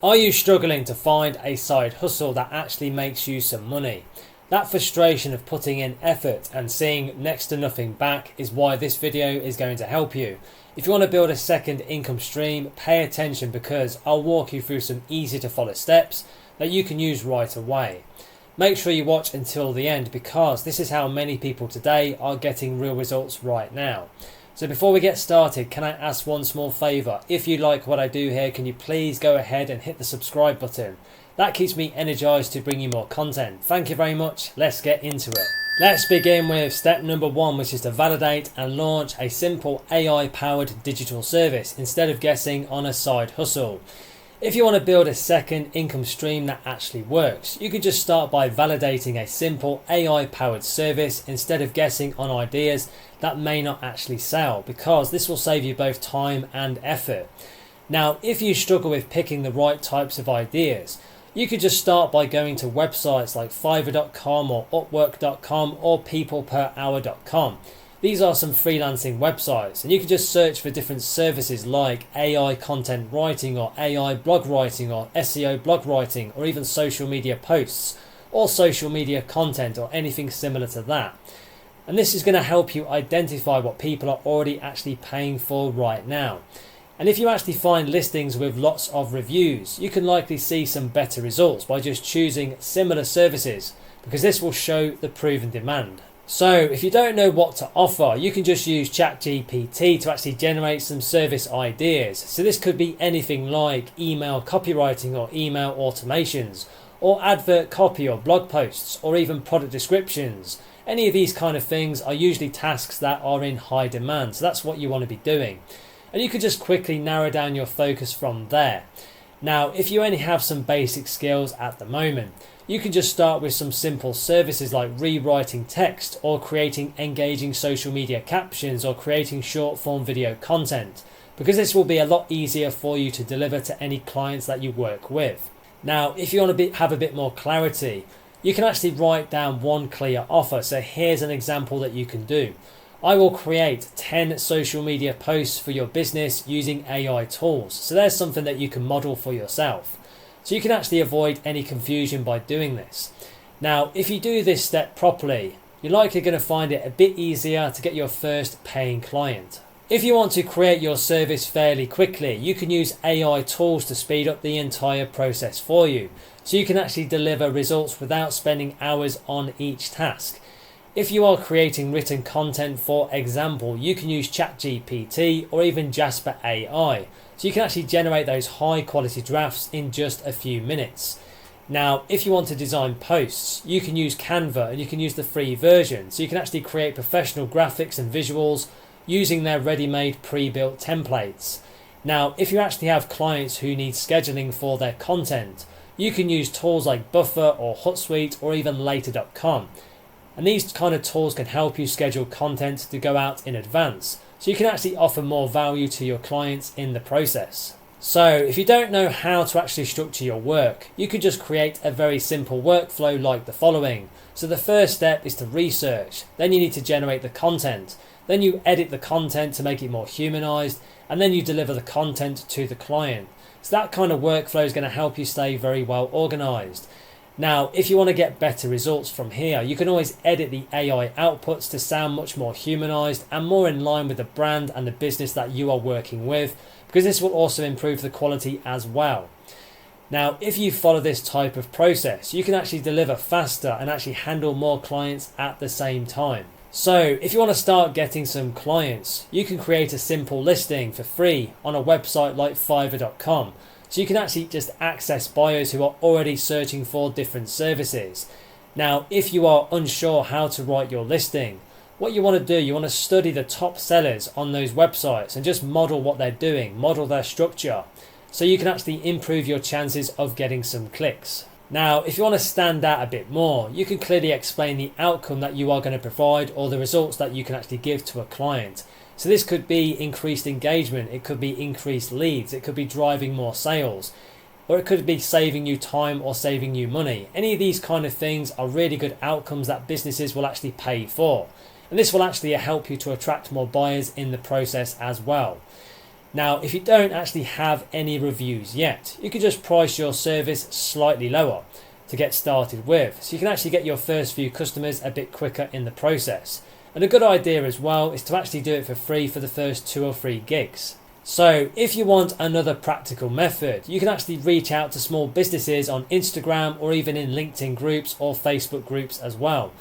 Are you struggling to find a side hustle that actually makes you some money? That frustration of putting in effort and seeing next to nothing back is why this video is going to help you. If you want to build a second income stream, pay attention because I'll walk you through some easy to follow steps that you can use right away. Make sure you watch until the end because this is how many people today are getting real results right now. So before we get started, can I ask one small favour? If you like what I do here, can you please go ahead and hit the subscribe button? That keeps me energised to bring you more content. Thank you very much. Let's get into it. Let's begin with step number 1, which is to validate and launch a simple AI-powered digital service instead of guessing on a side hustle. If you want to build a second income stream that actually works, you can just start by validating a simple AI-powered service instead of guessing on ideas that may not actually sell, because this will save you both time and effort. Now, if you struggle with picking the right types of ideas, you could just start by going to websites like Fiverr.com or Upwork.com or peopleperhour.com. These are some freelancing websites, and you can just search for different services like AI content writing or AI blog writing or SEO blog writing or even social media posts or social media content or anything similar to that. And this is going to help you identify what people are already actually paying for right now. And if you actually find listings with lots of reviews, you can likely see some better results by just choosing similar services, because this will show the proven demand. So if you don't know what to offer, you can just use ChatGPT to actually generate some service ideas. So this could be anything like email copywriting or email automations or advert copy or blog posts or even product descriptions. Any of these kind of things are usually tasks that are in high demand. So that's what you want to be doing. And you can just quickly narrow down your focus from there. Now, if you only have some basic skills at the moment, you can just start with some simple services like rewriting text or creating engaging social media captions or creating short form video content, because this will be a lot easier for you to deliver to any clients that you work with. Now, if you want to have a bit more clarity, you can actually write down one clear offer. So here's an example that you can do. I will create 10 social media posts for your business using AI tools. So there's something that you can model for yourself. So you can actually avoid any confusion by doing this. Now, if you do this step properly, you're likely going to find it a bit easier to get your first paying client. If you want to create your service fairly quickly, you can use AI tools to speed up the entire process for you. So you can actually deliver results without spending hours on each task. If you are creating written content, for example, you can use ChatGPT or even Jasper AI. So you can actually generate those high quality drafts in just a few minutes. Now, if you want to design posts, you can use Canva and you can use the free version. So you can actually create professional graphics and visuals using their ready-made pre-built templates. Now, if you actually have clients who need scheduling for their content, you can use tools like Buffer or Hootsuite or even Later.com. And these kind of tools can help you schedule content to go out in advance, so you can actually offer more value to your clients in the process. So if you don't know how to actually structure your work, you could just create a very simple workflow like the following. So the first step is to research, then you need to generate the content, then you edit the content to make it more humanized, and then you deliver the content to the client. So that kind of workflow is going to help you stay very well organized. Now, if you want to get better results from here, you can always edit the AI outputs to sound much more humanized and more in line with the brand and the business that you are working with, because this will also improve the quality as well. Now, if you follow this type of process, you can actually deliver faster and actually handle more clients at the same time. So if you want to start getting some clients, you can create a simple listing for free on a website like Fiverr.com. So you can actually just access buyers who are already searching for different services. Now, if you are unsure how to write your listing, what you want to do, you want to study the top sellers on those websites and just model what they're doing, model their structure, so you can actually improve your chances of getting some clicks. Now, if you want to stand out a bit more, you can clearly explain the outcome that you are going to provide or the results that you can actually give to a client. So this could be increased engagement, it could be increased leads, it could be driving more sales, or it could be saving you time or saving you money. Any of these kind of things are really good outcomes that businesses will actually pay for. And this will actually help you to attract more buyers in the process as well. Now, if you don't actually have any reviews yet, you could just price your service slightly lower to get started with, so you can actually get your first few customers a bit quicker in the process. And a good idea as well is to actually do it for free for the first 2 or 3 gigs. So if you want another practical method, you can actually reach out to small businesses on Instagram or even in LinkedIn groups or Facebook groups as well.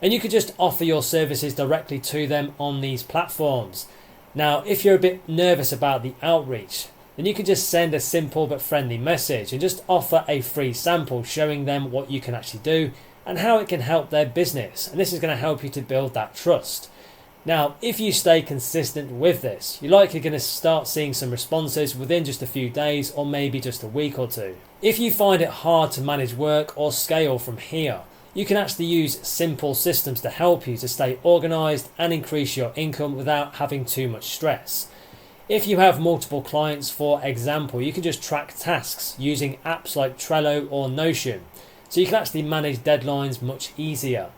And you could just offer your services directly to them on these platforms. Now, if you're a bit nervous about the outreach, then you can just send a simple but friendly message and just offer a free sample showing them what you can actually do and how it can help their business. And this is going to help you to build that trust. Now, if you stay consistent with this, you're likely going to start seeing some responses within just a few days or maybe just a week or 2. If you find it hard to manage work or scale from here, you can actually use simple systems to help you to stay organized and increase your income without having too much stress. If you have multiple clients, for example, you can just track tasks using apps like Trello or Notion, so you can actually manage deadlines much easier.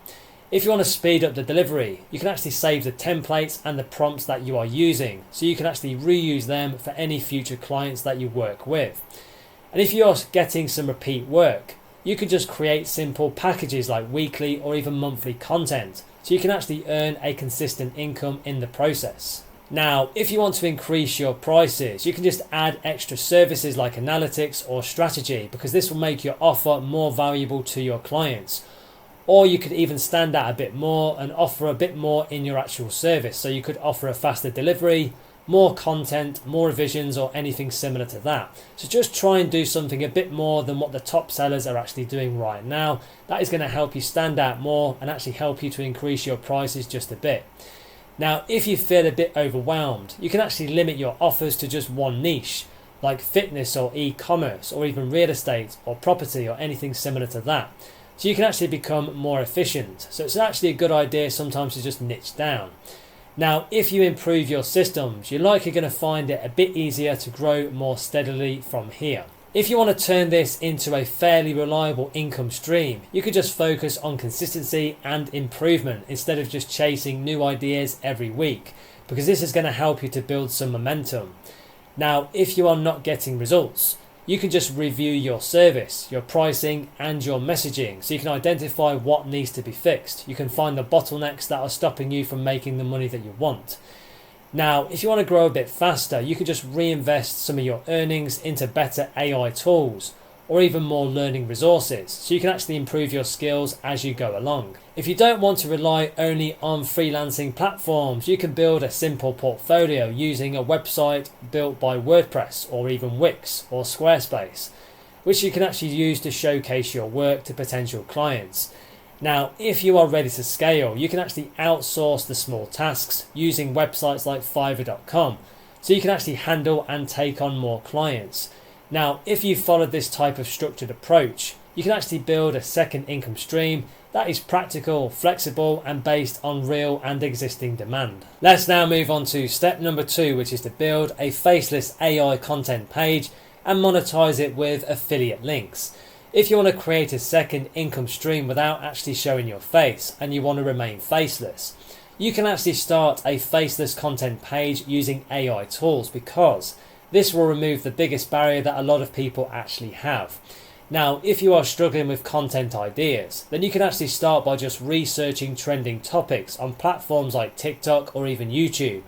If you want to speed up the delivery, you can actually save the templates and the prompts that you are using, so you can actually reuse them for any future clients that you work with. And if you're getting some repeat work, you can just create simple packages like weekly or even monthly content, so you can actually earn a consistent income in the process. Now, if you want to increase your prices, you can just add extra services like analytics or strategy, because this will make your offer more valuable to your clients. Or you could even stand out a bit more and offer a bit more in your actual service. So you could offer a faster delivery, more content, more revisions, or anything similar to that. So just try and do something a bit more than what the top sellers are actually doing right now. That is going to help you stand out more and actually help you to increase your prices just a bit. Now, if you feel a bit overwhelmed, you can actually limit your offers to just one niche, like fitness or e-commerce, or even real estate or property or anything similar to that. So you can actually become more efficient. So it's actually a good idea sometimes to just niche down. Now, if you improve your systems, you're likely going to find it a bit easier to grow more steadily from here. If you want to turn this into a fairly reliable income stream, you could just focus on consistency and improvement instead of just chasing new ideas every week, because this is going to help you to build some momentum. Now, if you are not getting results, you can just review your service, your pricing, and your messaging, so you can identify what needs to be fixed. You can find the bottlenecks that are stopping you from making the money that you want. Now, if you want to grow a bit faster, you can just reinvest some of your earnings into better AI tools or even more learning resources, so you can actually improve your skills as you go along. If you don't want to rely only on freelancing platforms, you can build a simple portfolio using a website built by WordPress or even Wix or Squarespace, which you can actually use to showcase your work to potential clients. Now, if you are ready to scale, you can actually outsource the small tasks using websites like Fiverr.com, so you can actually handle and take on more clients. Now, if you followed this type of structured approach, you can actually build a second income stream that is practical, flexible, and based on real and existing demand. Let's now move on to step number 2, which is to build a faceless AI content page and monetize it with affiliate links. If you want to create a second income stream without actually showing your face and you want to remain faceless, you can actually start a faceless content page using AI tools, because this will remove the biggest barrier that a lot of people actually have. Now, if you are struggling with content ideas, then you can actually start by just researching trending topics on platforms like TikTok or even YouTube.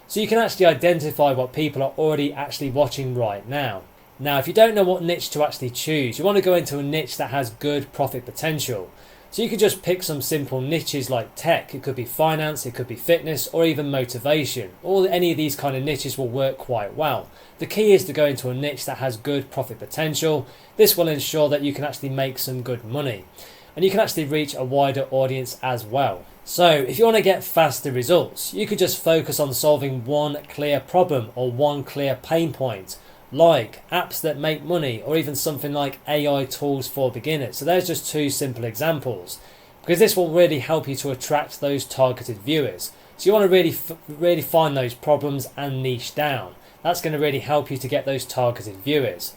So you can actually identify what people are already actually watching right now. Now, if you don't know what niche to actually choose, you want to go into a niche that has good profit potential. So you could just pick some simple niches like tech. It could be finance, it could be fitness, or even motivation. Any of these kind of niches will work quite well. The key is to go into a niche that has good profit potential. This will ensure that you can actually make some good money, and you can actually reach a wider audience as well. So if you want to get faster results, you could just focus on solving one clear problem or one clear pain point, like apps that make money, or even something like AI tools for beginners. So there's just 2 simple examples, because this will really help you to attract those targeted viewers. So you want to really find those problems and niche down. That's going to really help you to get those targeted viewers.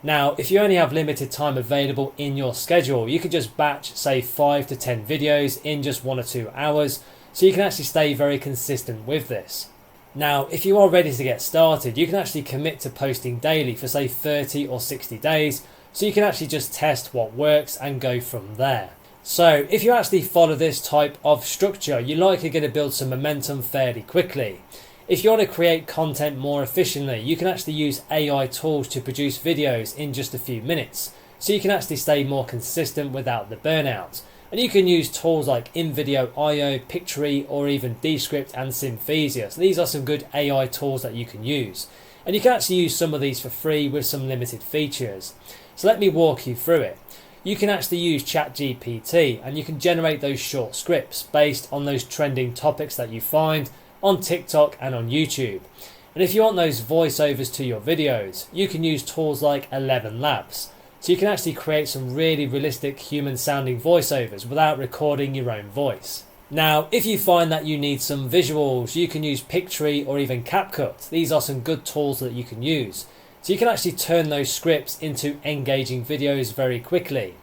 Now, if you only have limited time available in your schedule, you could just batch, say, 5 to 10 videos in just 1 or 2 hours, so you can actually stay very consistent with this. Now, if you are ready to get started, you can actually commit to posting daily for say 30 or 60 days, so you can actually just test what works and go from there. So if you actually follow this type of structure, you're likely going to build some momentum fairly quickly. If you want to create content more efficiently, you can actually use AI tools to produce videos in just a few minutes, so you can actually stay more consistent without the burnout. And you can use tools like InVideo.io, Pictory, or even Descript and Synthesia. So these are some good AI tools that you can use. And you can actually use some of these for free with some limited features. So let me walk you through it. You can actually use ChatGPT and you can generate those short scripts based on those trending topics that you find on TikTok and on YouTube. And if you want those voiceovers to your videos, you can use tools like 11 Labs. So you can actually create some really realistic human sounding voiceovers without recording your own voice. Now, if you find that you need some visuals, you can use Pictory or even CapCut. These are some good tools that you can use. So you can actually turn those scripts into engaging videos very quickly.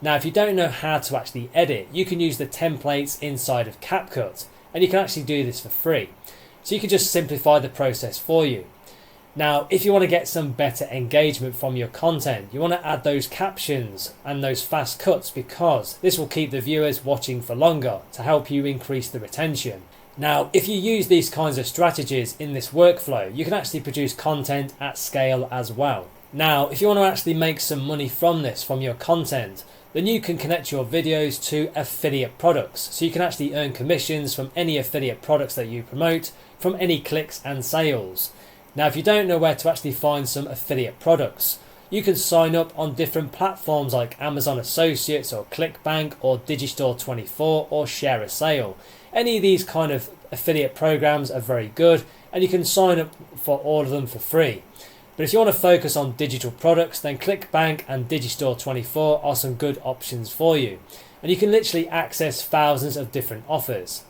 Now, if you don't know how to actually edit, you can use the templates inside of CapCut, and you can actually do this for free. So you can just simplify the process for you. Now, if you want to get some better engagement from your content, you want to add those captions and those fast cuts, because this will keep the viewers watching for longer to help you increase the retention. Now, if you use these kinds of strategies in this workflow, you can actually produce content at scale as well. Now, if you want to actually make some money from this, from your content, then you can connect your videos to affiliate products. So you can actually earn commissions from any affiliate products that you promote, from any clicks and sales. Now, if you don't know where to actually find some affiliate products, you can sign up on different platforms like Amazon Associates or ClickBank or Digistore24 or Share a Sale. Any of these kind of affiliate programs are very good, and you can sign up for all of them for free. But if you want to focus on digital products, then ClickBank and Digistore24 are some good options for you. And you can literally access thousands of different offers.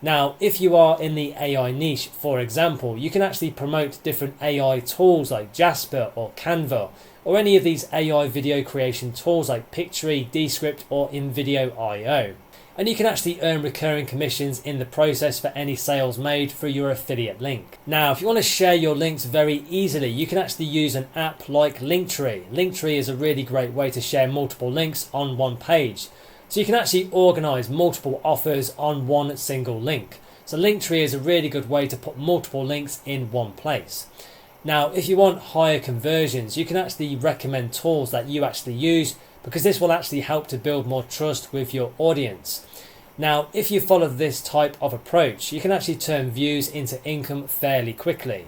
Now, if you are in the AI niche, for example, you can actually promote different AI tools like Jasper or Canva, or any of these AI video creation tools like Pictory, Descript, or InVideo.io. And you can actually earn recurring commissions in the process for any sales made through your affiliate link. Now, if you want to share your links very easily, you can actually use an app like Linktree. Linktree is a really great way to share multiple links on one page. So you can actually organise multiple offers on one single link. So Linktree is a really good way to put multiple links in one place. Now, if you want higher conversions, you can actually recommend tools that you actually use, because this will actually help to build more trust with your audience. Now, if you follow this type of approach, you can actually turn views into income fairly quickly.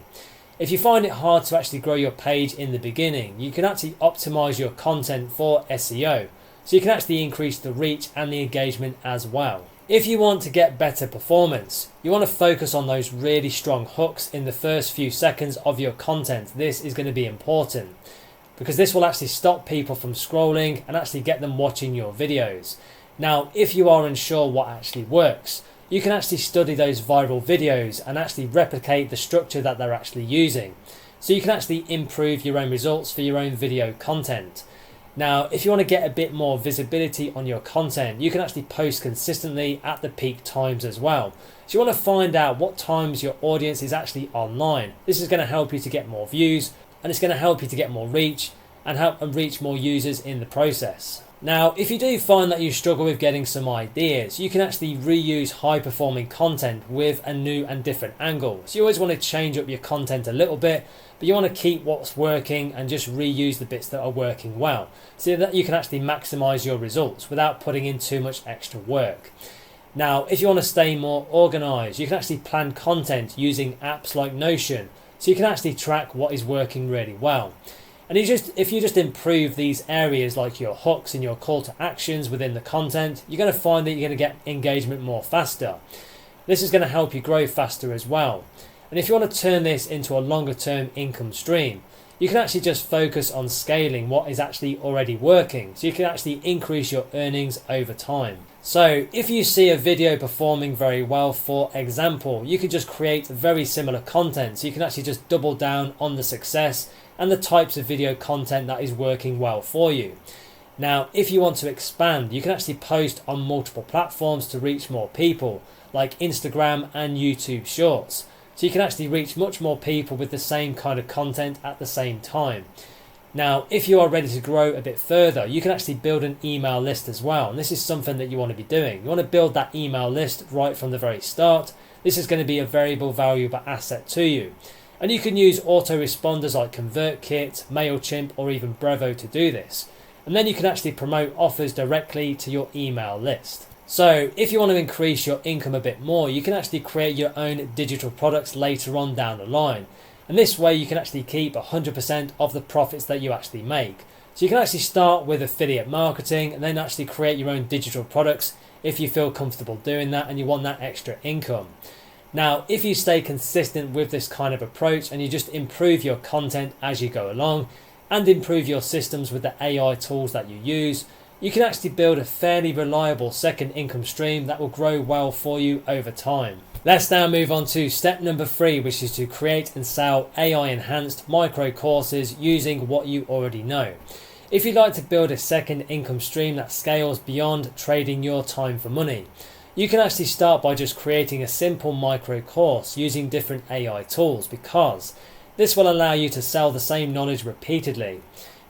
If you find it hard to actually grow your page in the beginning, you can actually optimize your content for SEO. So you can actually increase the reach and the engagement as well. If you want to get better performance, you want to focus on those really strong hooks in the first few seconds of your content. This is going to be important, because this will actually stop people from scrolling and actually get them watching your videos. Now, if you are unsure what actually works, you can actually study those viral videos and actually replicate the structure that they're actually using. So you can actually improve your own results for your own video content. Now, if you want to get a bit more visibility on your content, you can actually post consistently at the peak times as well. So you want to find out what times your audience is actually online. This is going to help you to get more views, and it's going to help you to get more reach and help and reach more users in the process. Now, if you do find that you struggle with getting some ideas, you can actually reuse high performing content with a new and different angle. So you always want to change up your content a little bit, but you want to keep what's working and just reuse the bits that are working well, so that you can actually maximize your results without putting in too much extra work. Now, if you want to stay more organized, you can actually plan content using apps like Notion, so you can actually track what is working really well. And if you just improve these areas like your hooks and your call to actions within the content, you're going to find that you're going to get engagement more faster. This is going to help you grow faster as well. And if you want to turn this into a longer term income stream, you can actually just focus on scaling what is actually already working, so you can actually increase your earnings over time. So if you see a video performing very well, for example, you could just create very similar content, so you can actually just double down on the success and the types of video content that is working well for you. Now, if you want to expand, you can actually post on multiple platforms to reach more people, like Instagram and YouTube Shorts. So you can actually reach much more people with the same kind of content at the same time. Now, if you are ready to grow a bit further, you can actually build an email list as well. And this is something that you want to be doing. You want to build that email list right from the very start. This is going to be a valuable asset to you. And you can use autoresponders like ConvertKit, MailChimp, or even Brevo to do this. And then you can actually promote offers directly to your email list. So if you want to increase your income a bit more, you can actually create your own digital products later on down the line. And this way you can actually keep 100% of the profits that you actually make. So you can actually start with affiliate marketing and then actually create your own digital products if you feel comfortable doing that and you want that extra income. Now, if you stay consistent with this kind of approach and you just improve your content as you go along and improve your systems with the AI tools that you use, you can actually build a fairly reliable second income stream that will grow well for you over time. Let's now move on to step number 3, which is to create and sell AI enhanced micro courses using what you already know. If you'd like to build a second income stream that scales beyond trading your time for money, you can actually start by just creating a simple micro course using different AI tools, because this will allow you to sell the same knowledge repeatedly.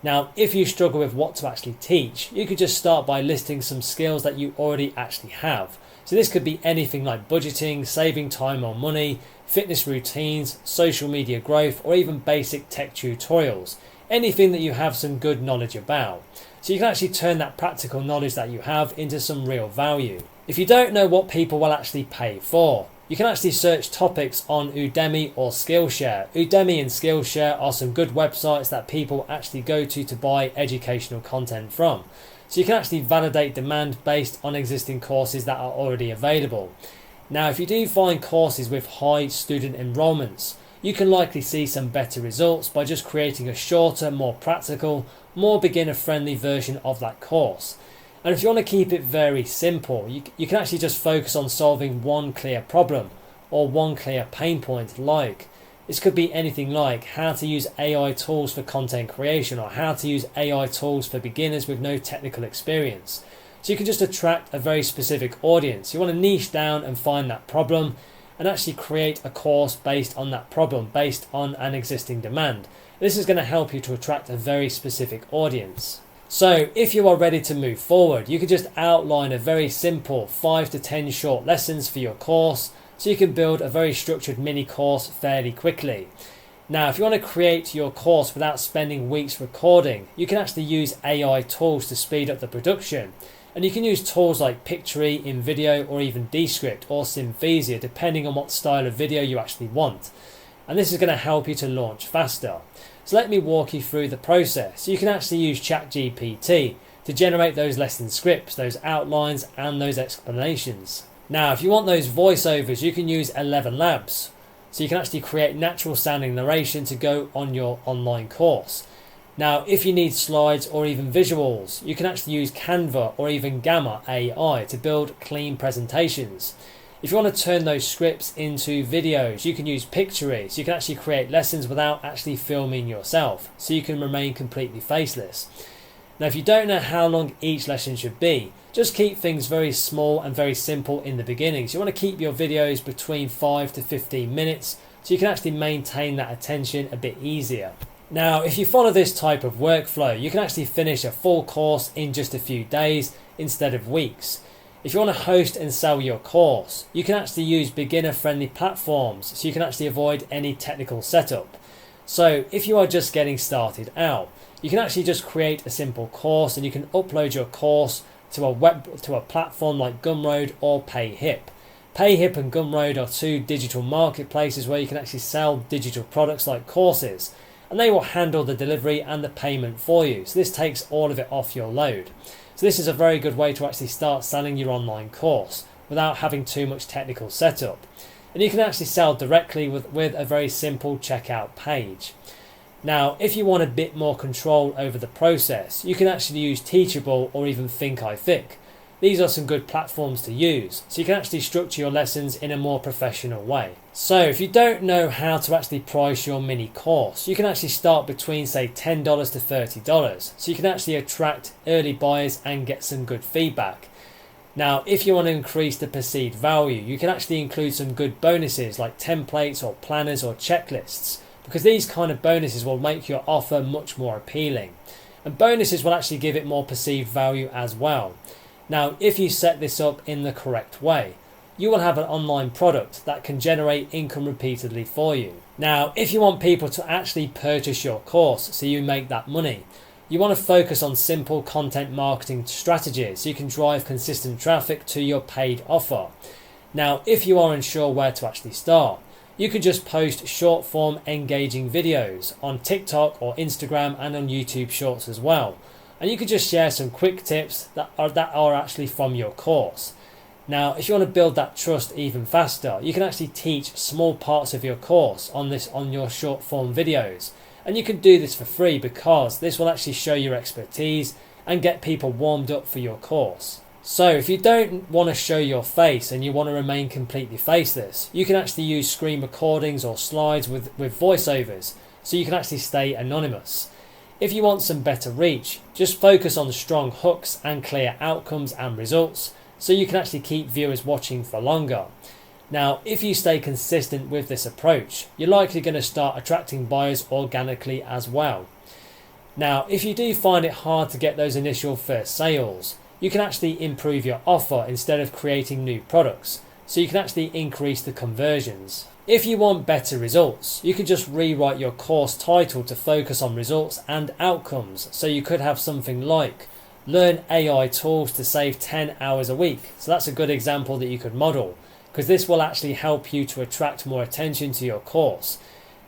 Now, if you struggle with what to actually teach, you could just start by listing some skills that you already actually have. So this could be anything like budgeting, saving time or money, fitness routines, social media growth, or even basic tech tutorials. Anything that you have some good knowledge about. So you can actually turn that practical knowledge that you have into some real value. If you don't know what people will actually pay for, you can actually search topics on Udemy or Skillshare. Udemy and Skillshare are some good websites that people actually go to buy educational content from. So you can actually validate demand based on existing courses that are already available. Now, if you do find courses with high student enrollments, you can likely see some better results by just creating a shorter, more practical, more beginner-friendly version of that course. And if you want to keep it very simple, you can actually just focus on solving one clear problem or one clear pain point. Like, this could be anything like how to use AI tools for content creation or how to use AI tools for beginners with no technical experience. So you can just attract a very specific audience. You want to niche down and find that problem and actually create a course based on that problem, based on an existing demand. This is going to help you to attract a very specific audience. So if you are ready to move forward, you can just outline a very simple 5 to 10 short lessons for your course so you can build a very structured mini course fairly quickly. Now, if you want to create your course without spending weeks recording, you can actually use AI tools to speed up the production. And you can use tools like Pictory, InVideo, or even Descript or Synthesia, depending on what style of video you actually want. And this is going to help you to launch faster. So let me walk you through the process. You can actually use ChatGPT to generate those lesson scripts, those outlines, and those explanations. Now, if you want those voiceovers, you can use 11 Labs. So you can actually create natural sounding narration to go on your online course. Now, if you need slides or even visuals, you can actually use Canva or even Gamma AI to build clean presentations. If you want to turn those scripts into videos, you can use Pictory, so you can actually create lessons without actually filming yourself, so you can remain completely faceless. Now, if you don't know how long each lesson should be, just keep things very small and very simple in the beginning. So you want to keep your videos between 5 to 15 minutes, so you can actually maintain that attention a bit easier. Now, if you follow this type of workflow, you can actually finish a full course in just a few days instead of weeks. If you want to host and sell your course, you can actually use beginner-friendly platforms so you can actually avoid any technical setup. So if you are just getting started out, you can actually just create a simple course and you can upload your course to a platform like Gumroad or Payhip. Payhip and Gumroad are two digital marketplaces where you can actually sell digital products like courses, and they will handle the delivery and the payment for you. So this takes all of it off your load. So this is a very good way to actually start selling your online course without having too much technical setup. And you can actually sell directly with a very simple checkout page. Now, if you want a bit more control over the process, you can actually use Teachable or even Thinkific. These are some good platforms to use, so you can actually structure your lessons in a more professional way. So if you don't know how to actually price your mini course, you can actually start between say $10 to $30, so you can actually attract early buyers and get some good feedback. Now, if you want to increase the perceived value, you can actually include some good bonuses like templates or planners or checklists, because these kind of bonuses will make your offer much more appealing. And bonuses will actually give it more perceived value as well. Now, if you set this up in the correct way, you will have an online product that can generate income repeatedly for you. Now, if you want people to actually purchase your course so you make that money, you want to focus on simple content marketing strategies so you can drive consistent traffic to your paid offer. Now, if you are unsure where to actually start, you can just post short form engaging videos on TikTok or Instagram and on YouTube Shorts as well. And you can just share some quick tips that are actually from your course. Now, if you want to build that trust even faster, you can actually teach small parts of your course on your short form videos. And you can do this for free because this will actually show your expertise and get people warmed up for your course. So if you don't want to show your face and you want to remain completely faceless, you can actually use screen recordings or slides with voiceovers so you can actually stay anonymous. If you want some better reach, just focus on strong hooks and clear outcomes and results so you can actually keep viewers watching for longer. Now, if you stay consistent with this approach, you're likely going to start attracting buyers organically as well. Now, if you do find it hard to get those initial first sales, you can actually improve your offer instead of creating new products, so you can actually increase the conversions. If you want better results, you could just rewrite your course title to focus on results and outcomes, so you could have something like learn AI tools to save 10 hours a week. So that's a good example that you could model, because this will actually help you to attract more attention to your course.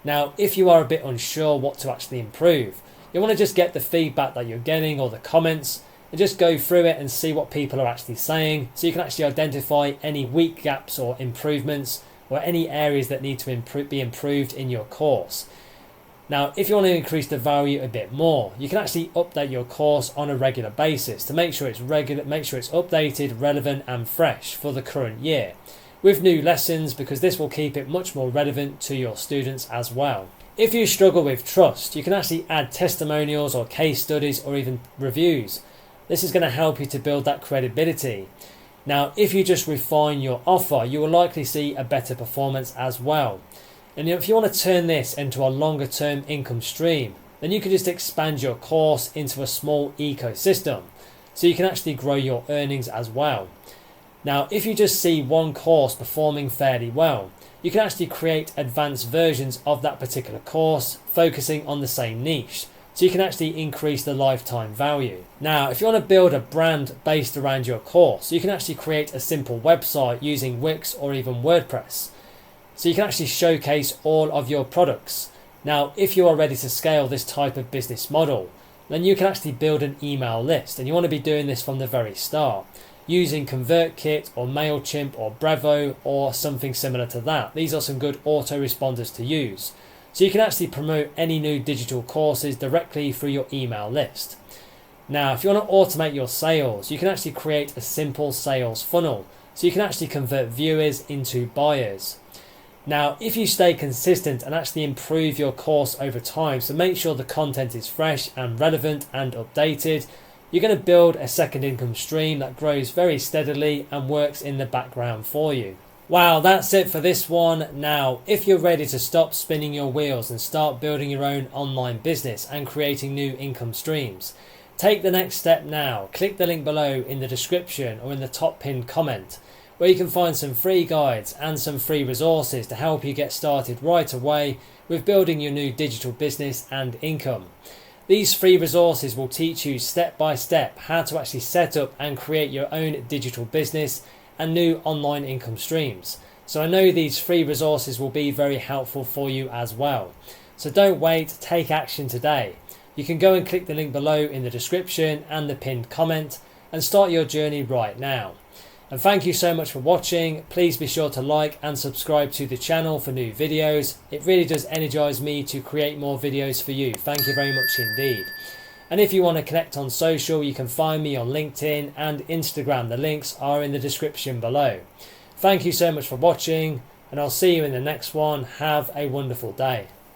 Now, if you are a bit unsure what to actually improve, you want to just get the feedback that you're getting or the comments and just go through it and see what people are actually saying, so you can actually identify any weak gaps or improvements or any areas that need to be improved in your course. Now, if you want to increase the value a bit more, you can actually update your course on a regular basis to make sure it's updated, relevant and fresh for the current year, with new lessons, because this will keep it much more relevant to your students as well. If you struggle with trust, you can actually add testimonials or case studies or even reviews. This is going to help you to build that credibility. Now, if you just refine your offer, you will likely see a better performance as well. And if you want to turn this into a longer term income stream, then you can just expand your course into a small ecosystem, so you can actually grow your earnings as well. Now, if you just see one course performing fairly well, you can actually create advanced versions of that particular course, focusing on the same niche, so you can actually increase the lifetime value. Now, if you want to build a brand based around your course, you can actually create a simple website using Wix or even WordPress, so you can actually showcase all of your products. Now, if you are ready to scale this type of business model, then you can actually build an email list, and you want to be doing this from the very start, using ConvertKit or MailChimp or Brevo or something similar to that. These are some good autoresponders to use. So you can actually promote any new digital courses directly through your email list. Now, if you want to automate your sales, you can actually create a simple sales funnel, so you can actually convert viewers into buyers. Now, if you stay consistent and actually improve your course over time, so make sure the content is fresh and relevant and updated, you're going to build a second income stream that grows very steadily and works in the background for you. Wow, that's it for this one. Now, if you're ready to stop spinning your wheels and start building your own online business and creating new income streams, take the next step now. Click the link below in the description or in the top pinned comment, where you can find some free guides and some free resources to help you get started right away with building your new digital business and income. These free resources will teach you step by step how to actually set up and create your own digital business and new online income streams. So I know these free resources will be very helpful for you as well. So don't wait, take action today. You can go and click the link below in the description and the pinned comment and start your journey right now. And thank you so much for watching. Please be sure to like and subscribe to the channel for new videos. It really does energize me to create more videos for you. Thank you very much indeed. And if you want to connect on social, you can find me on LinkedIn and Instagram. The links are in the description below. Thank you so much for watching, and I'll see you in the next one. Have a wonderful day.